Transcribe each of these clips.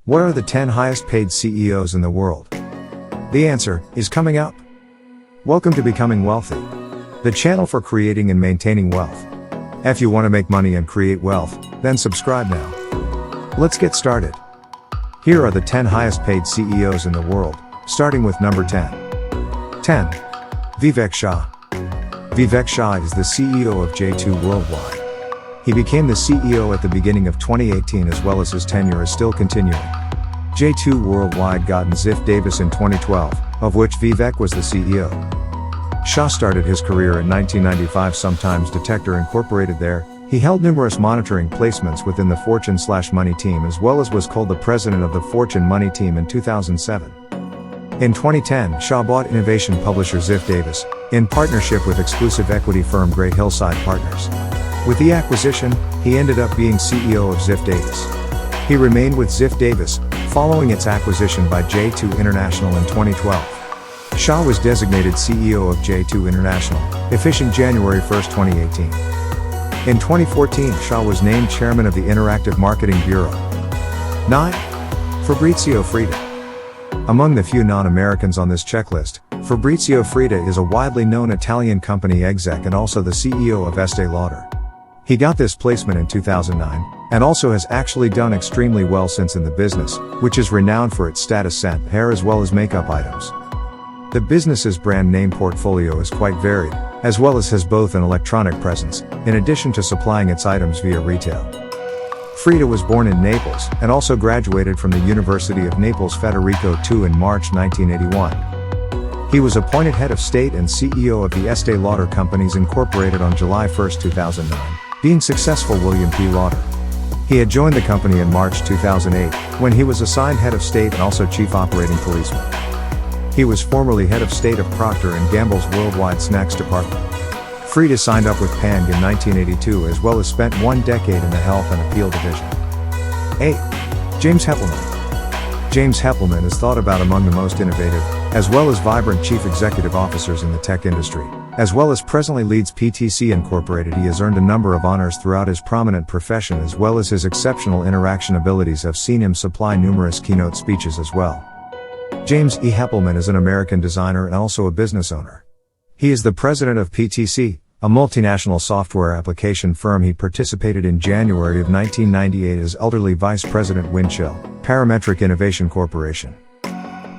What are the 10 highest paid CEOs in the world? The answer is coming up. Welcome to Becoming Wealthy, the channel for creating and maintaining wealth. If you want to make money and create wealth, then subscribe now. Let's get started. Here are the 10 highest paid CEOs in the world, starting with number 10. 10. Vivek Shah. Vivek Shah is the CEO of J2 Worldwide. He became the CEO at the beginning of 2018, as well as his tenure is still continuing. J2 Worldwide got in Ziff Davis in 2012, of which Vivek was the CEO. Shah started his career in 1995 Sometimes Detector Incorporated. There, he held numerous monitoring placements within the Fortune/Money team, as well as was called the president of the Fortune Money team in 2007. In 2010, Shah bought innovation publisher Ziff Davis, in partnership with exclusive equity firm Great Hillside Partners. With the acquisition, he ended up being CEO of Ziff Davis. He remained with Ziff Davis, following its acquisition by J2 International in 2012. Shah was designated CEO of J2 International, effective January 1, 2018. In 2014, Shah was named chairman of the Interactive Marketing Bureau. 9. Fabrizio Freda. Among the few non-Americans on this checklist, Fabrizio Freda is a widely known Italian company exec and also the CEO of Estée Lauder. He got this placement in 2009, and also has actually done extremely well since in the business, which is renowned for its status scent, hair as well as makeup items. The business's brand name portfolio is quite varied, as well as has both an electronic presence, in addition to supplying its items via retail. Freda was born in Naples, and also graduated from the University of Naples Federico II in March 1981. He was appointed head of state and CEO of the Estée Lauder Companies Incorporated on July 1, 2009. Being successful William P. Lauder. He had joined the company in March 2008, when he was assigned head of state and also chief operating policeman. He was formerly head of state of Procter & Gamble's worldwide snacks department. Freda signed up with Pang in 1982, as well as spent 1 decade in the health and appeal division. 8. James Heppelmann. James Heppelmann is thought about among the most innovative, as well as vibrant chief executive officers in the tech industry. As well as presently leads PTC Incorporated. He has earned a number of honors throughout his prominent profession, as well as his exceptional interaction abilities have seen him supply numerous keynote speeches as well. James E. Heppelmann is an American designer and also a business owner. He is the president of PTC, a multinational software application firm. He participated in January of 1998 as elderly vice president Windchill, Parametric Innovation Corporation.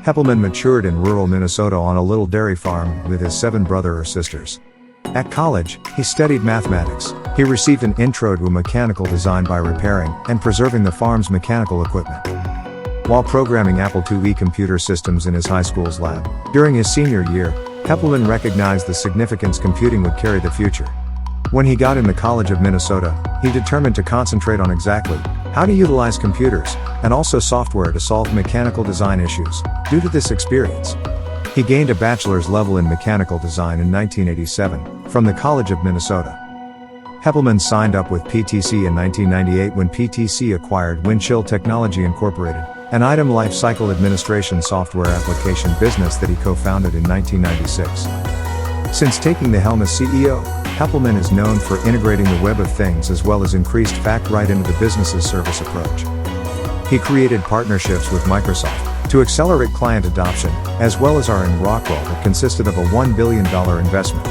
Heppelmann matured in rural Minnesota on a little dairy farm with his 7 brothers or sisters. At college, he studied mathematics. He received an intro to mechanical design by repairing and preserving the farm's mechanical equipment. While programming Apple IIe computer systems in his high school's lab, during his senior year, Heppelmann recognized the significance computing would carry the future. When he got in the College of Minnesota, he determined to concentrate on exactly how to utilize computers, and also software to solve mechanical design issues. Due to this experience, he gained a bachelor's level in mechanical design in 1987, from the College of Minnesota. Heppelmann signed up with PTC in 1998 when PTC acquired Windchill Technology Incorporated, an item lifecycle administration software application business that he co-founded in 1996. Since taking the helm as CEO, Heppelmann is known for integrating the Web of Things as well as increased fact right into the business's service approach. He created partnerships with Microsoft to accelerate client adoption, as well as are in Rockwell that consisted of a $1 billion investment.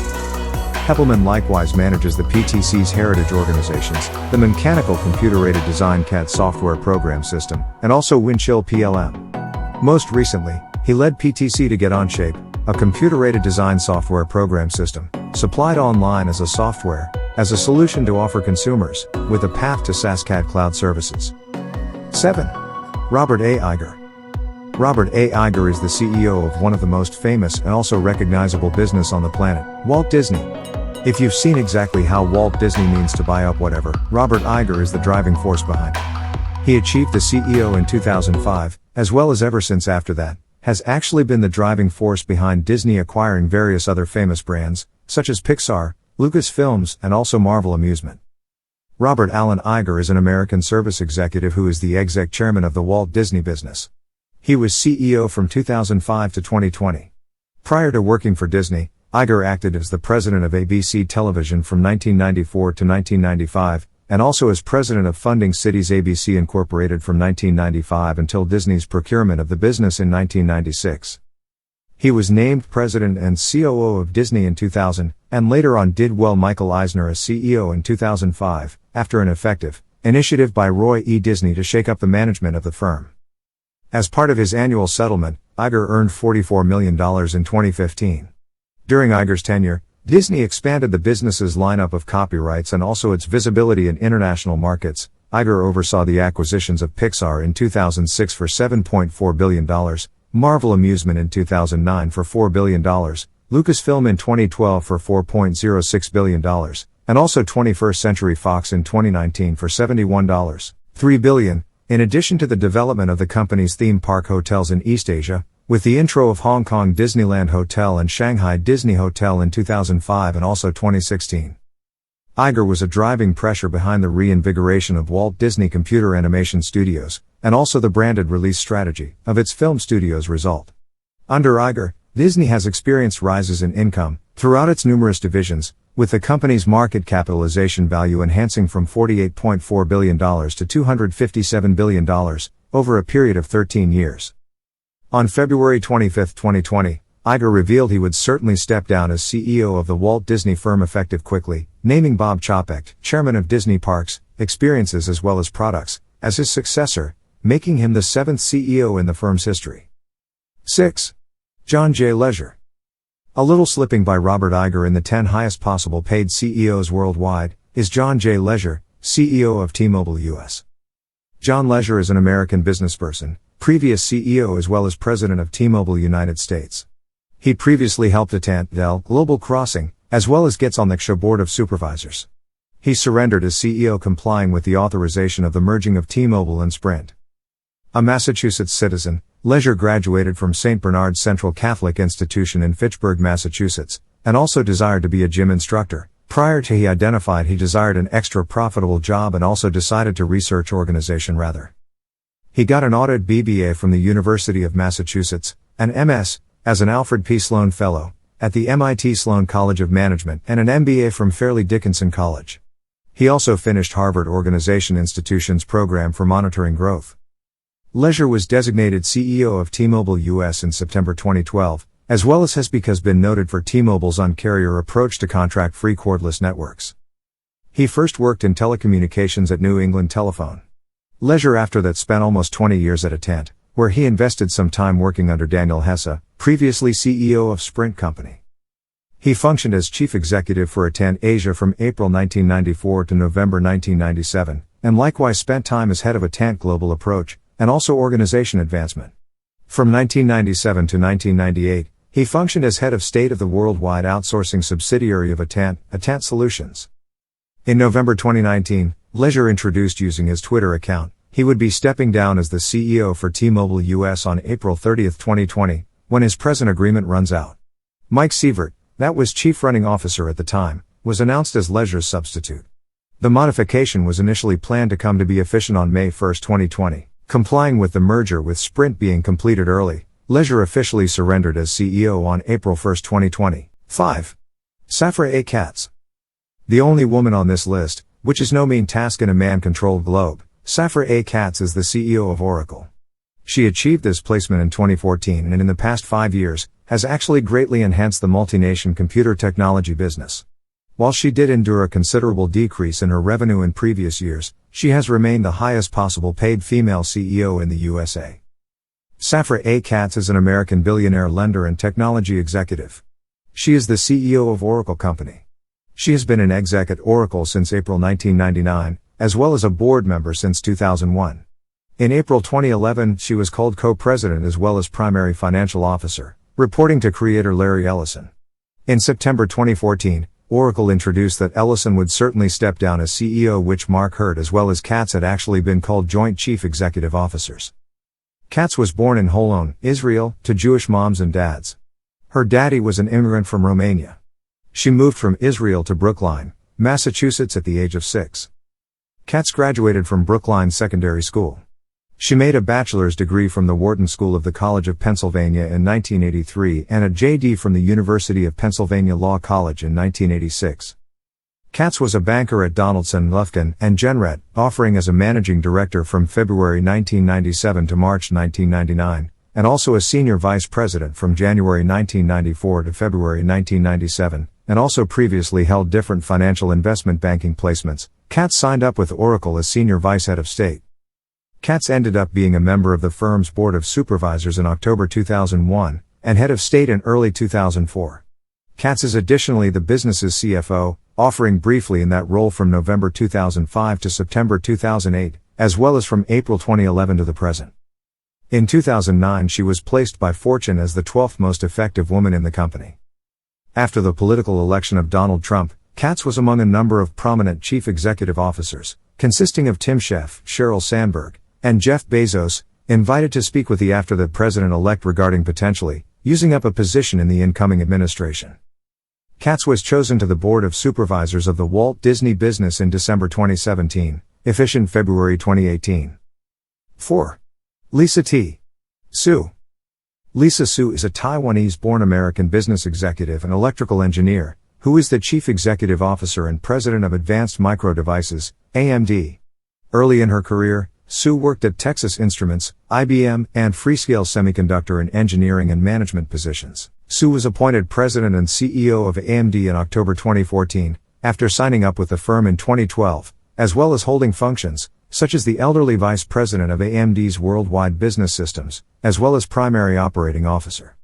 Heppelmann likewise manages the PTC's heritage organizations, the Mechanical Computer-Aided Design CAD software program system, and also Windchill PLM. Most recently, he led PTC to get Onshape, a computer-aided design software program system, supplied online as a software, as a solution to offer consumers, with a path to SaaS CAD cloud services. 7. Robert A. Iger. Robert A. Iger is the CEO of one of the most famous and also recognizable business on the planet, Walt Disney. If you've seen exactly how Walt Disney means to buy up whatever, Robert Iger is the driving force behind it. He achieved the CEO in 2005, as well as ever since after that, has actually been the driving force behind Disney acquiring various other famous brands, such as Pixar, Lucasfilms, and also Marvel Amusement. Robert Allen Iger is an American service executive who is the exec chairman of the Walt Disney business. He was CEO from 2005 to 2020. Prior to working for Disney, Iger acted as the president of ABC Television from 1994 to 1995, and also as president of Funding Cities ABC Incorporated from 1995 until Disney's procurement of the business in 1996. He was named president and COO of Disney in 2000, and later on did well Michael Eisner as CEO in 2005, after an effective initiative by Roy E. Disney to shake up the management of the firm. As part of his annual settlement, Iger earned $44 million in 2015. During Iger's tenure, Disney expanded the business's lineup of copyrights and also its visibility in international markets. Iger oversaw the acquisitions of Pixar in 2006 for $7.4 billion, Marvel Amusement in 2009 for $4 billion, Lucasfilm in 2012 for $4.06 billion, and also 21st Century Fox in 2019 for $71.3 billion, in addition to the development of the company's theme park hotels in East Asia, with the intro of Hong Kong Disneyland Hotel and Shanghai Disney Hotel in 2005 and also 2016. Iger was a driving pressure behind the reinvigoration of Walt Disney Computer Animation Studios, and also the branded release strategy of its film studios result. Under Iger, Disney has experienced rises in income throughout its numerous divisions, with the company's market capitalization value enhancing from $48.4 billion to $257 billion over a period of 13 years. On February 25, 2020, Iger revealed he would certainly step down as CEO of the Walt Disney firm effective quickly, naming Bob Chapek, chairman of Disney Parks, Experiences as well as Products, as his successor, making him the 7th CEO in the firm's history. 6. John J. Leisure. A little slipping by Robert Iger in the 10 highest possible paid CEOs worldwide, is John J. Leisure, CEO of T-Mobile US. John Leisure is an American businessperson, previous CEO as well as president of T-Mobile United States. He previously helped attend Dell Global Crossing, as well as gets on the XO board of supervisors. He surrendered as CEO complying with the authorization of the merging of T-Mobile and Sprint. A Massachusetts citizen, Leisure graduated from St. Bernard's Central Catholic Institution in Fitchburg, Massachusetts, and also desired to be a gym instructor. Prior to he identified he desired an extra profitable job and also decided to research organization rather. He got an audit BBA from the University of Massachusetts, an MS, as an Alfred P. Sloan Fellow, at the MIT Sloan College of Management and an MBA from Fairleigh Dickinson College. He also finished Harvard Organization Institution's program for monitoring growth. Leisure was designated CEO of T-Mobile US in September 2012, as well as has been noted for T-Mobile's Un-carrier approach to contract-free cordless networks. He first worked in telecommunications at New England Telephone. Leisure after that spent almost 20 years at Attent, where he invested some time working under Daniel Hesse, previously CEO of Sprint Company. He functioned as chief executive for Attent Asia from April 1994 to November 1997, and likewise spent time as head of Attent Global Approach, and also organization advancement. From 1997 to 1998, he functioned as head of state of the worldwide outsourcing subsidiary of Attent, Attent Solutions. In November 2019, Leisure introduced using his Twitter account, he would be stepping down as the CEO for T-Mobile US on April 30, 2020, when his present agreement runs out. Mike Sievert, that was chief running officer at the time, was announced as Leisure's substitute. The modification was initially planned to come to be efficient on May 1, 2020. Complying with the merger with Sprint being completed early, Leisure officially surrendered as CEO on April 1, 2020. 5. Safra A. Katz. The only woman on this list, which is no mean task in a man-controlled globe, Safra A. Katz is the CEO of Oracle. She achieved this placement in 2014 and in the past 5 years, has actually greatly enhanced the multinational computer technology business. While she did endure a considerable decrease in her revenue in previous years, she has remained the highest possible paid female CEO in the USA. Safra A. Katz is an American billionaire lender and technology executive. She is the CEO of Oracle Company. She has been an exec at Oracle since April 1999, as well as a board member since 2001. In April 2011, she was called co-president as well as primary financial officer, reporting to creator Larry Ellison. In September 2014, Oracle introduced that Ellison would certainly step down as CEO, which Mark Hurd as well as Katz had actually been called joint chief executive officers. Katz was born in Holon, Israel, to Jewish moms and dads. Her daddy was an immigrant from Romania. She moved from Israel to Brookline, Massachusetts at the age of 6. Katz graduated from Brookline Secondary School. She made a bachelor's degree from the Wharton School of the College of Pennsylvania in 1983 and a JD from the University of Pennsylvania Law College in 1986. Katz was a banker at Donaldson, Lufkin, and Jenrette, offering as a managing director from February 1997 to March 1999, and also a senior vice president from January 1994 to February 1997, and also previously held different financial investment banking placements. Katz signed up with Oracle as senior vice head of state. Katz ended up being a member of the firm's board of supervisors in October 2001, and head of state in early 2004. Katz is additionally the business's CFO, offering briefly in that role from November 2005 to September 2008, as well as from April 2011 to the present. In 2009 she was placed by Fortune as the 12th most effective woman in the company. After the political election of Donald Trump, Katz was among a number of prominent chief executive officers, consisting of Tim Schaef, Sheryl Sandberg, and Jeff Bezos, invited to speak with the after the president-elect regarding potentially using up a position in the incoming administration. Katz was chosen to the board of supervisors of the Walt Disney business in December 2017, efficient February 2018. 4. Lisa T. Su. Lisa Su is a Taiwanese-born American business executive and electrical engineer, who is the chief executive officer and president of Advanced Micro Devices, AMD. Early in her career, Su worked at Texas Instruments, IBM, and Freescale Semiconductor in engineering and management positions. Su was appointed president and CEO of AMD in October 2014, after signing up with the firm in 2012, as well as holding functions, such as the elderly vice president of AMD's worldwide business systems, as well as primary operating officer.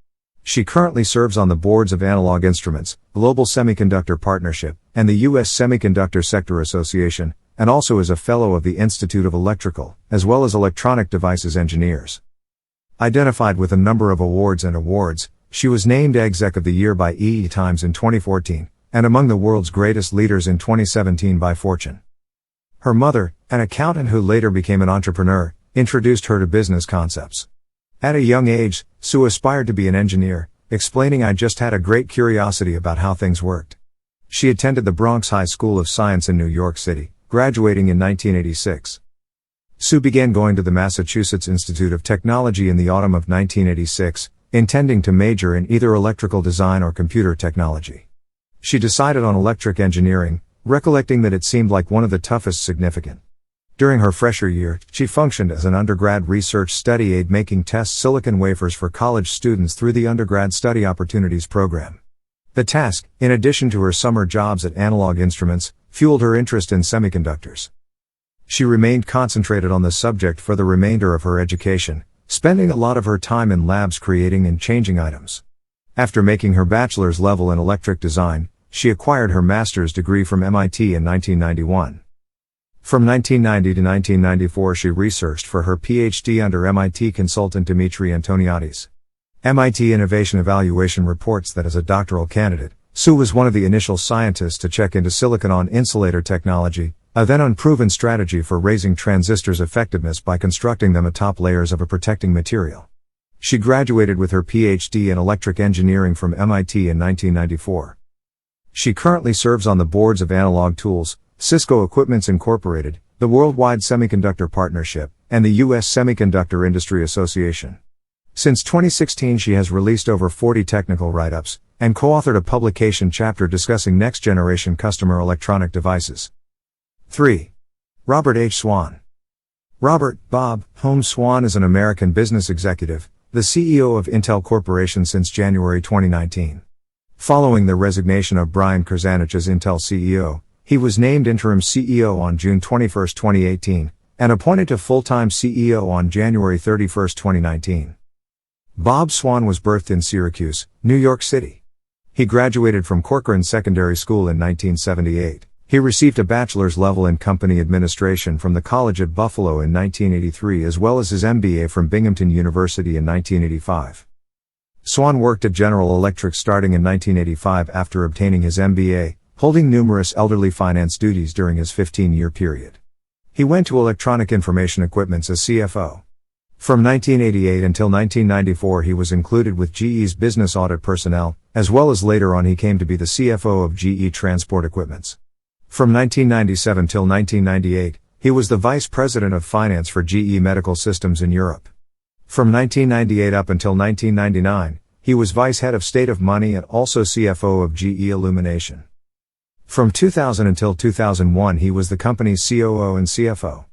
She currently serves on the boards of Analog Instruments, Global Semiconductor Partnership, and the U.S. Semiconductor Sector Association, and also is a fellow of the Institute of Electrical, as well as Electronic Devices Engineers. Identified with a number of awards, she was named Exec of the Year by EE Times in 2014, and among the world's greatest leaders in 2017 by Fortune. Her mother, an accountant who later became an entrepreneur, introduced her to business concepts. At a young age, Su aspired to be an engineer, explaining, "I just had a great curiosity about how things worked." She attended the Bronx High School of Science in New York City, graduating in 1986. Su began going to the Massachusetts Institute of Technology in the autumn of 1986, intending to major in either electrical design or computer technology. She decided on electric engineering, recollecting that it seemed like one of the toughest significant. During her fresher year, she functioned as an undergrad research study aide making test silicon wafers for college students through the Undergrad Study Opportunities program. The task, in addition to her summer jobs at Analog Instruments, fueled her interest in semiconductors. She remained concentrated on the subject for the remainder of her education, spending a lot of her time in labs creating and changing items. After making her bachelor's level in electric design, she acquired her master's degree from MIT in 1991. From 1990 to 1994 she researched for her PhD under MIT consultant Dimitri Antoniadis. MIT Innovation Evaluation reports that as a doctoral candidate, Su was one of the initial scientists to check into silicon-on-insulator technology, a then unproven strategy for raising transistors' effectiveness by constructing them atop layers of a protecting material. She graduated with her PhD in electric engineering from MIT in 1994. She currently serves on the boards of Analog Tools, Cisco Equipments Incorporated, the Worldwide Semiconductor Partnership, and the U.S. Semiconductor Industry Association. Since 2016 she has released over 40 technical write-ups, and co-authored a publication chapter discussing next-generation customer electronic devices. 3. Robert H. Swan. Robert "Bob" Holmes Swan is an American business executive, the CEO of Intel Corporation since January 2019. Following the resignation of Brian Krzanich as Intel CEO, he was named interim CEO on June 21, 2018, and appointed to full-time CEO on January 31, 2019. Bob Swan was birthed in Syracuse, New York City. He graduated from Corcoran Secondary School in 1978. He received a bachelor's level in company administration from the College at Buffalo in 1983 as well as his MBA from Binghamton University in 1985. Swan worked at General Electric starting in 1985 after obtaining his MBA, holding numerous elderly finance duties during his 15-year period. He went to Electronic Information Equipments as CFO. From 1988 until 1994 he was included with GE's business audit personnel, as well as later on he came to be the CFO of GE Transport Equipments. From 1997 till 1998, he was the Vice President of Finance for GE Medical Systems in Europe. From 1998 up until 1999, he was Vice Head of State of Money and also CFO of GE Illumination. From 2000 until 2001 he was the company's COO and CFO.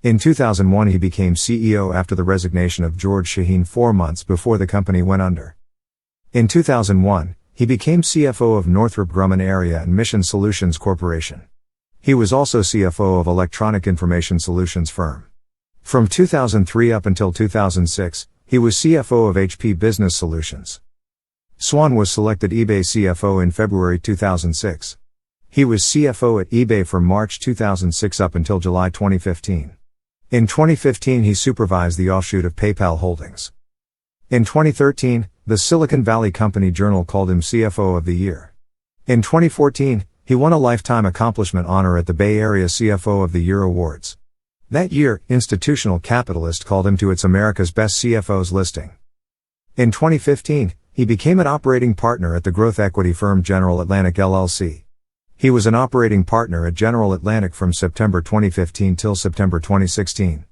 In 2001 he became CEO after the resignation of George Shaheen 4 months before the company went under. In 2001, he became CFO of Northrop Grumman Area and Mission Solutions Corporation. He was also CFO of electronic information solutions firm. From 2003 up until 2006, he was CFO of HP Business Solutions. Swan was selected eBay CFO in February 2006. He was CFO at eBay from March 2006 up until July 2015. In 2015 he supervised the offshoot of PayPal Holdings. In 2013, the Silicon Valley Company Journal called him CFO of the Year. In 2014, he won a Lifetime Accomplishment honor at the Bay Area CFO of the Year Awards. That year, Institutional Capitalist called him to its America's Best CFOs listing. In 2015, he became an operating partner at the growth equity firm General Atlantic LLC. He was an operating partner at General Atlantic from September 2015 till September 2016.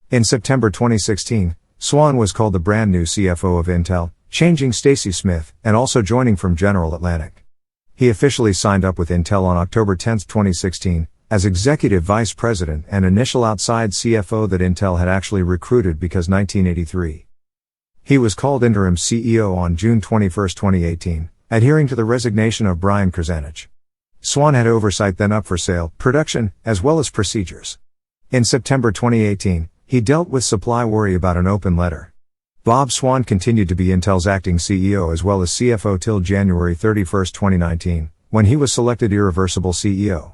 In September 2016, Swan was called the brand new CFO of Intel, changing Stacy Smith, and also joining from General Atlantic. He officially signed up with Intel on October 10, 2016, as Executive Vice President and initial outside CFO that Intel had actually recruited because 1983. He was called interim CEO on June 21, 2018, adhering to the resignation of Brian Krzanich. Swan had oversight then up for sale, production, as well as procedures. In September 2018, he dealt with supply worry about an open letter. Bob Swan continued to be Intel's acting CEO as well as CFO till January 31, 2019, when he was selected irreversible CEO.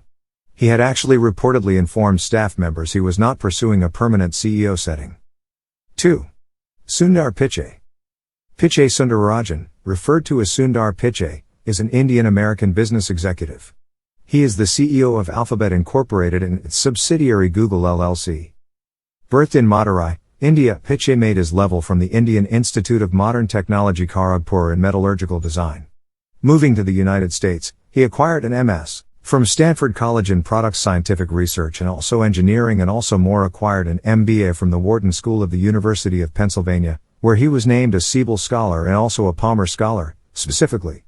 He had actually reportedly informed staff members he was not pursuing a permanent CEO setting. 2. Sundar Pichai. Pichai Sundararajan, referred to as Sundar Pichai, is an Indian-American business executive. He is the CEO of Alphabet Incorporated and its subsidiary Google LLC. Birthed in Madurai, India, Pichai made his level from the Indian Institute of Modern Technology Kharagpur in metallurgical design. Moving to the United States, he acquired an MS from Stanford College in Products Scientific Research and also Engineering, and also more acquired an MBA from the Wharton School of the University of Pennsylvania, where he was named a Siebel Scholar and also a Palmer Scholar, specifically.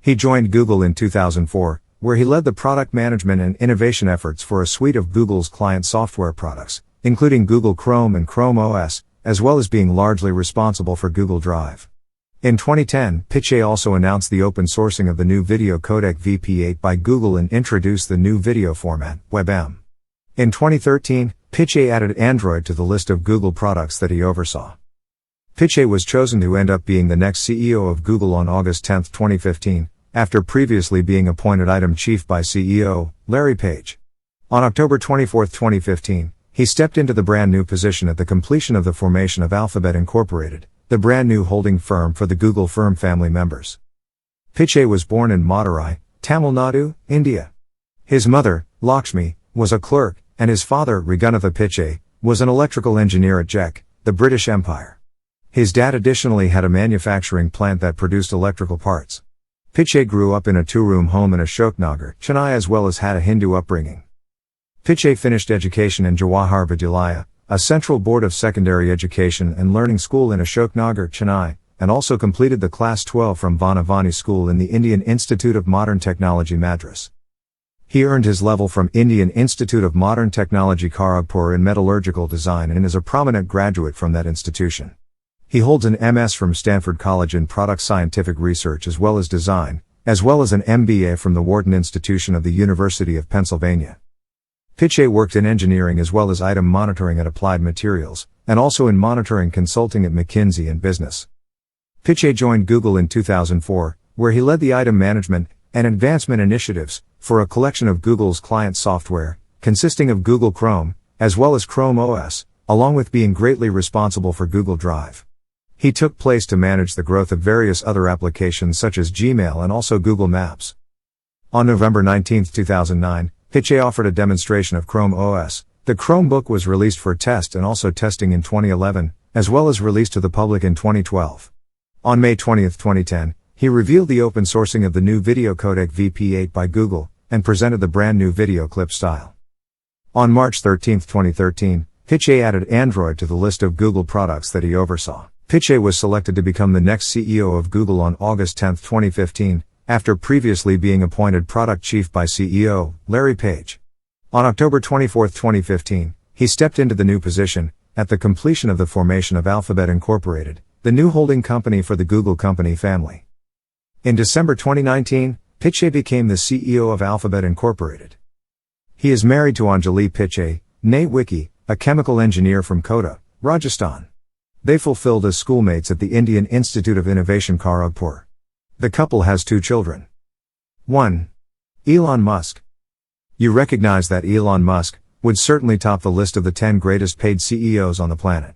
He joined Google in 2004, where he led the product management and innovation efforts for a suite of Google's client software products, including Google Chrome and Chrome OS, as well as being largely responsible for Google Drive. In 2010, Pichai also announced the open sourcing of the new video codec VP8 by Google and introduced the new video format, WebM. In 2013, Pichai added Android to the list of Google products that he oversaw. Pichai was chosen to end up being the next CEO of Google on August 10, 2015, after previously being appointed item chief by CEO, Larry Page. On October 24, 2015, he stepped into the brand new position at the completion of the formation of Alphabet Incorporated, the brand new holding firm for the Google firm family members. Pichai was born in Madurai, Tamil Nadu, India. His mother, Lakshmi, was a clerk, and his father, Raghunatha Pichai, was an electrical engineer at JEC, the British Empire. His dad additionally had a manufacturing plant that produced electrical parts. Pichai grew up in a two-room home in Ashoknagar, Chennai, as well as had a Hindu upbringing. Pichai finished education in Jawahar Vidyalaya, a Central Board of Secondary Education and Learning School in Ashoknagar, Chennai, and also completed the Class 12 from Vanavani School in the Indian Institute of Modern Technology Madras. He earned his level from Indian Institute of Modern Technology Kharagpur in metallurgical design and is a prominent graduate from that institution. He holds an MS from Stanford College in Products Scientific Research as well as Design, as well as an MBA from the Wharton Institution of the University of Pennsylvania. Pichai worked in engineering as well as item monitoring at Applied Materials, and also in monitoring consulting at McKinsey & Business. Pichai joined Google in 2004, where he led the item management and advancement initiatives for a collection of Google's client software, consisting of Google Chrome, as well as Chrome OS, along with being greatly responsible for Google Drive. He took place to manage the growth of various other applications such as Gmail and also Google Maps. On November 19, 2009, Pichai offered a demonstration of Chrome OS. The Chromebook was released for test and also testing in 2011, as well as released to the public in 2012. On May 20, 2010, he revealed the open sourcing of the new video codec VP8 by Google, and presented the brand new video clip style. On March 13, 2013, Pichai added Android to the list of Google products that he oversaw. Pichai was selected to become the next CEO of Google on August 10, 2015, after previously being appointed product chief by CEO Larry Page. On October 24, 2015, he stepped into the new position, at the completion of the formation of Alphabet Incorporated, the new holding company for the Google company family. In December 2019, Pichai became the CEO of Alphabet Incorporated. He is married to Anjali Pichai, née Wiki, a chemical engineer from Kota, Rajasthan. They fulfilled as schoolmates at the Indian Institute of Innovation Kharagpur. The couple has 2 children. 1. Elon Musk. You recognize that Elon Musk would certainly top the list of the 10 greatest paid CEOs on the planet.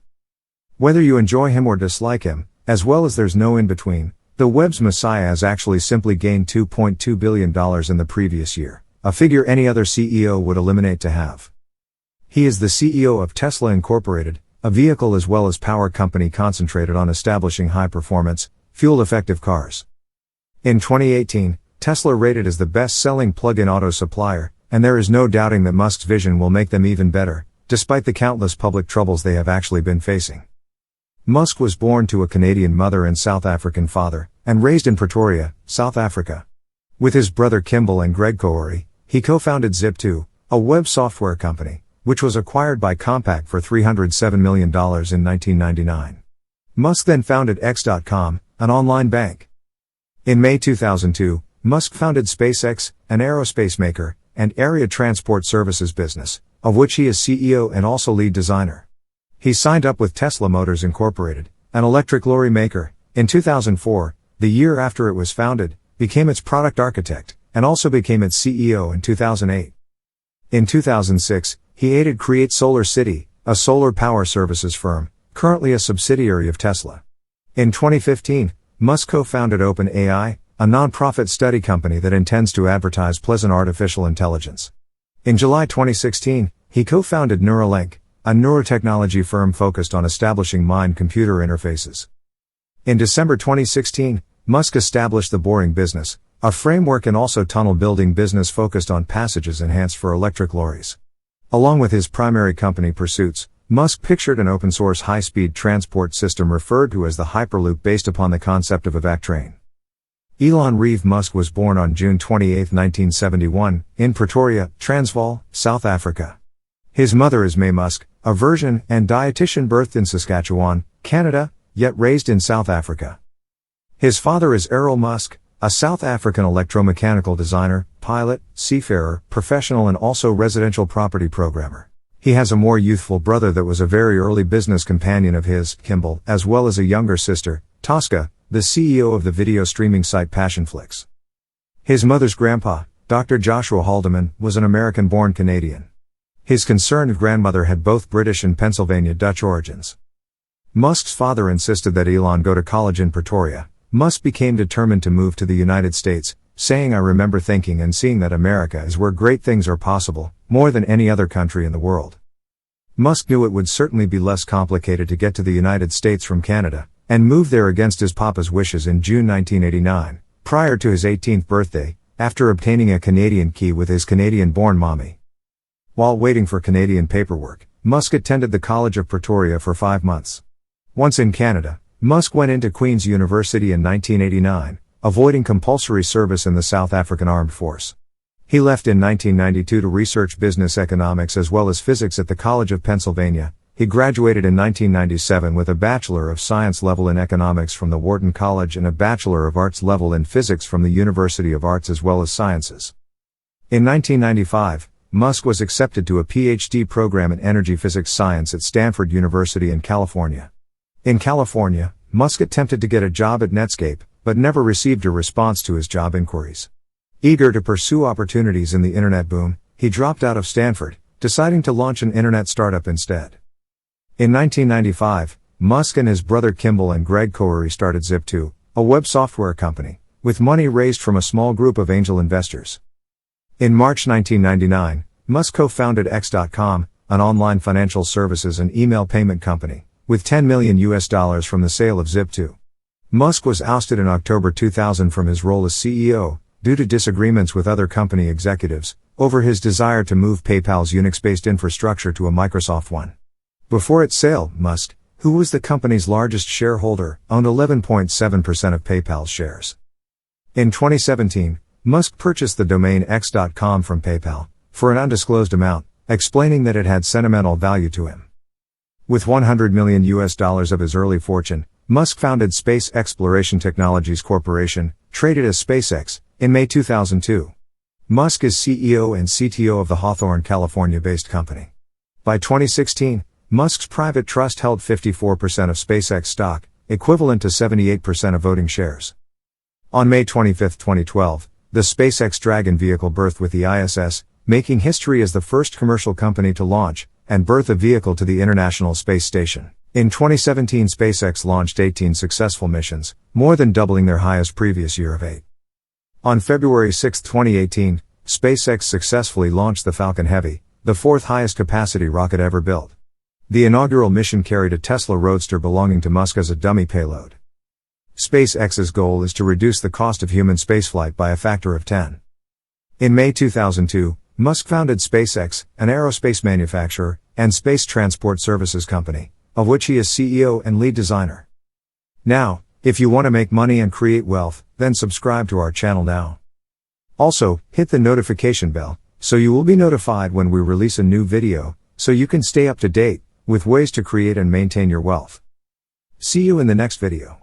Whether you enjoy him or dislike him, as well as there's no in-between, the web's messiah has actually simply gained $2.2 billion in the previous year, a figure any other CEO would eliminate to have. He is the CEO of Tesla Incorporated, a vehicle as well as power company concentrated on establishing high-performance, fuel-effective cars. In 2018, Tesla rated as the best-selling plug-in auto supplier, and there is no doubting that Musk's vision will make them even better, despite the countless public troubles they have actually been facing. Musk was born to a Canadian mother and South African father, and raised in Pretoria, South Africa. With his brother Kimball and Greg Kouri, he co-founded Zip2, a web software company, which was acquired by Compaq for $307 million in 1999. Musk then founded X.com, an online bank. In May 2002, Musk founded SpaceX, an aerospace maker, and area transport services business, of which he is CEO and also lead designer. He signed up with Tesla Motors Incorporated, an electric lorry maker, in 2004, the year after it was founded, became its product architect, and also became its CEO in 2008. In 2006, he aided create Solar City, a solar power services firm, currently a subsidiary of Tesla. In 2015, Musk co-founded OpenAI, a non-profit study company that intends to advertise pleasant artificial intelligence. In July 2016, he co-founded Neuralink, a neurotechnology firm focused on establishing mind-computer interfaces. In December 2016, Musk established the Boring Business, a framework and also tunnel-building business focused on passages enhanced for electric lorries. Along with his primary company pursuits, Musk pictured an open-source high-speed transport system referred to as the Hyperloop based upon the concept of a VAC-train. Elon Reeve Musk was born on June 28, 1971, in Pretoria, Transvaal, South Africa. His mother is May Musk, a virgin and dietitian birthed in Saskatchewan, Canada, yet raised in South Africa. His father is Errol Musk, a South African electromechanical designer, pilot, seafarer, professional and also residential property programmer. He has a more youthful brother that was a very early business companion of his, Kimball, as well as a younger sister, Tosca, the CEO of the video streaming site Passionflix. His mother's grandpa, Dr. Joshua Haldeman, was an American-born Canadian. His concerned grandmother had both British and Pennsylvania Dutch origins. Musk's father insisted that Elon go to college in Pretoria. Musk became determined to move to the United States, saying, "I remember thinking and seeing that America is where great things are possible, more than any other country in the world." Musk knew it would certainly be less complicated to get to the United States from Canada, and moved there against his papa's wishes in June 1989, prior to his 18th birthday, after obtaining a Canadian key with his Canadian-born mommy. While waiting for Canadian paperwork, Musk attended the College of Pretoria for 5 months. Once in Canada, Musk went into Queen's University in 1989, avoiding compulsory service in the South African Armed Force. He left in 1992 to research business economics as well as physics at the College of Pennsylvania. He graduated in 1997 with a Bachelor of Science level in economics from the Wharton College and a Bachelor of Arts level in physics from the University of Arts as well as Sciences. In 1995, Musk was accepted to a PhD program in energy physics science at Stanford University in California. In California, Musk attempted to get a job at Netscape, but never received a response to his job inquiries. Eager to pursue opportunities in the internet boom, he dropped out of Stanford, deciding to launch an internet startup instead. In 1995, Musk and his brother Kimball and Greg Kouri started Zip2, a web software company, with money raised from a small group of angel investors. In March 1999, Musk co-founded X.com, an online financial services and email payment company, with $10 million from the sale of Zip2. Musk was ousted in October 2000 from his role as CEO, due to disagreements with other company executives, over his desire to move PayPal's Unix-based infrastructure to a Microsoft one. Before its sale, Musk, who was the company's largest shareholder, owned 11.7% of PayPal's shares. In 2017, Musk purchased the domain x.com from PayPal for an undisclosed amount, explaining that it had sentimental value to him. With $100 million of his early fortune, Musk founded Space Exploration Technologies Corporation, traded as SpaceX, in May 2002. Musk is CEO and CTO of the Hawthorne, California-based company. By 2016, Musk's private trust held 54% of SpaceX stock, equivalent to 78% of voting shares. On May 25, 2012, the SpaceX Dragon vehicle berthed with the ISS, making history as the first commercial company to launch and berth a vehicle to the International Space Station. In 2017, SpaceX launched 18 successful missions, more than doubling their highest previous year of 8. On February 6, 2018, SpaceX successfully launched the Falcon Heavy, the fourth highest capacity rocket ever built. The inaugural mission carried a Tesla Roadster belonging to Musk as a dummy payload. SpaceX's goal is to reduce the cost of human spaceflight by a factor of 10. In May 2002, Musk founded SpaceX, an aerospace manufacturer and space transport services company, of which he is CEO and lead designer. Now, if you want to make money and create wealth, then subscribe to our channel now. Also, hit the notification bell, so you will be notified when we release a new video, so you can stay up to date with ways to create and maintain your wealth. See you in the next video.